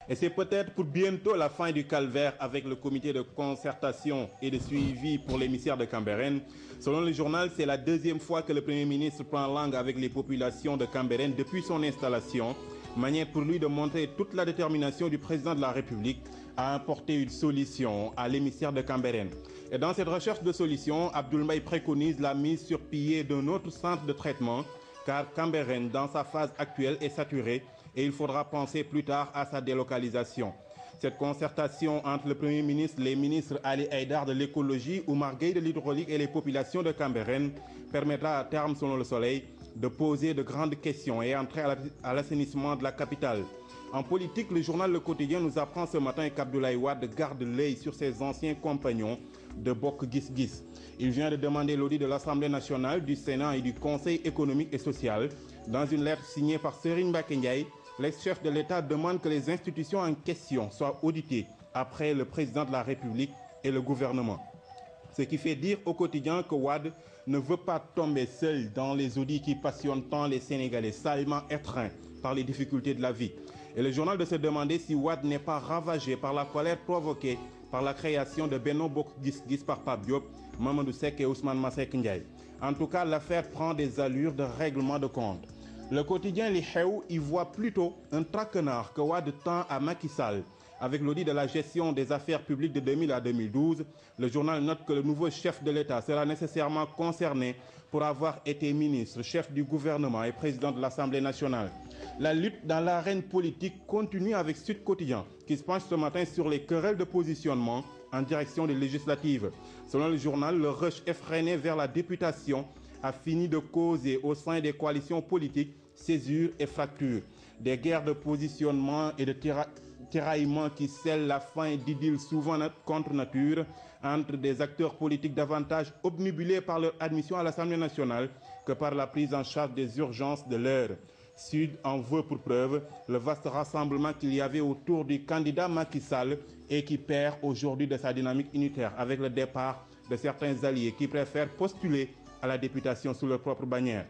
Et c'est peut-être pour bientôt la fin du calvaire avec le comité de concertation et de suivi pour l'émissaire de Cambérène. Selon le journal, c'est la deuxième fois que le Premier ministre prend langue avec les populations de Cambérène depuis son installation. Manière pour lui de montrer toute la détermination du président de la République à apporter une solution à l'émissaire de Cambérène. Et dans cette recherche de solution, Abdoul Mbaye préconise la mise sur pied d'un autre centre de traitement car Cambérène, dans sa phase actuelle, est saturé et il faudra penser plus tard à sa délocalisation. Cette concertation entre le Premier ministre, les ministres Ali Haïdar de l'écologie, Oumar Gueye de l'hydraulique et les populations de Cambérène permettra à terme, selon le Soleil, de poser de grandes questions et entrer à l'assainissement de la capitale. En politique, le journal Le Quotidien nous apprend ce matin qu'Abdoulaye Wade garde l'œil sur ses anciens compagnons de Bok Gis Gis. Il vient de demander l'audit de l'Assemblée nationale, du Sénat et du Conseil économique et social. Dans une lettre signée par Serigne Mbacké Ndiaye, l'ex-chef de l'État demande que les institutions en question soient auditées après le président de la République et le gouvernement. Ce qui fait dire au quotidien que Wade ne veut pas tomber seul dans les audits qui passionnent tant les Sénégalais, salement étreints par les difficultés de la vie. Et le journal de se demander si Wade n'est pas ravagé par la colère provoquée par la création de Benno Bokk Gis Gis par Pape Diop, Mamadou Seck et Ousmane Masseck Ndiaye. En tout cas, l'affaire prend des allures de règlement de compte. Le quotidien Li Xew y voit plutôt un traquenard que Wade tend à Macky Sall. Avec l'audit de la gestion des affaires publiques de 2000 à 2012, le journal note que le nouveau chef de l'État sera nécessairement concerné pour avoir été ministre, chef du gouvernement et président de l'Assemblée nationale. La lutte dans l'arène politique continue avec Sud Quotidien, qui se penche ce matin sur les querelles de positionnement en direction des législatives. Selon le journal, le rush effréné vers la députation a fini de causer au sein des coalitions politiques césure et fracture. Des guerres de positionnement et de tiraillements qui scellent la fin d'idylles souvent contre nature entre des acteurs politiques davantage obnubilés par leur admission à l'Assemblée nationale que par la prise en charge des urgences de l'heure. Sud en veut pour preuve le vaste rassemblement qu'il y avait autour du candidat Macky Sall et qui perd aujourd'hui de sa dynamique unitaire avec le départ de certains alliés qui préfèrent postuler à la députation sous leur propre bannière.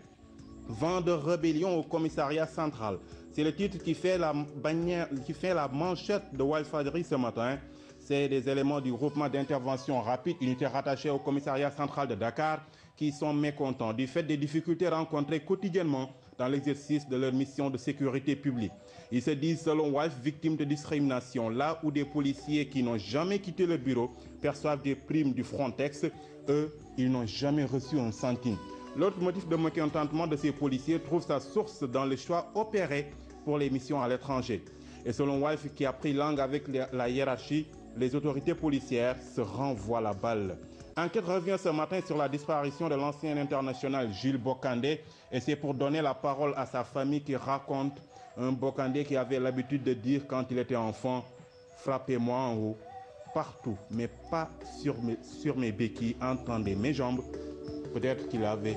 Vent de rébellion au commissariat central. C'est le titre qui fait la manchette de Walfadjri ce matin. C'est des éléments du groupement d'intervention rapide, unité rattachée au commissariat central de Dakar, qui sont mécontents du fait des difficultés rencontrées quotidiennement dans l'exercice de leur mission de sécurité publique. Ils se disent, selon Walf, victimes de discrimination, là où des policiers qui n'ont jamais quitté le bureau perçoivent des primes du Frontex, eux, ils n'ont jamais reçu un centime. L'autre motif de mécontentement de ces policiers trouve sa source dans le choix opéré pour les missions à l'étranger. Et selon Walf, qui a pris langue avec la hiérarchie, les autorités policières se renvoient la balle. Enquête revient ce matin sur la disparition de l'ancien international Jules Bokandé et c'est pour donner la parole à sa famille qui raconte un Bokandé qui avait l'habitude de dire quand il était enfant « Frappez-moi en haut, partout, mais pas sur mes béquilles, entendez mes jambes ». Peut-être qu'il avait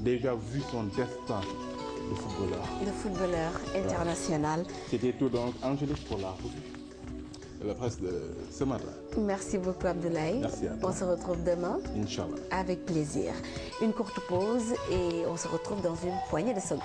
déjà vu son destin de footballeur. Le footballeur international. C'était tout donc, Angélique, pour la revue de la presse de ce matin. Merci beaucoup, Abdoulaye. Merci à toi. On se retrouve demain. Inch'Allah. Avec plaisir. Une courte pause et on se retrouve dans une poignée de secondes.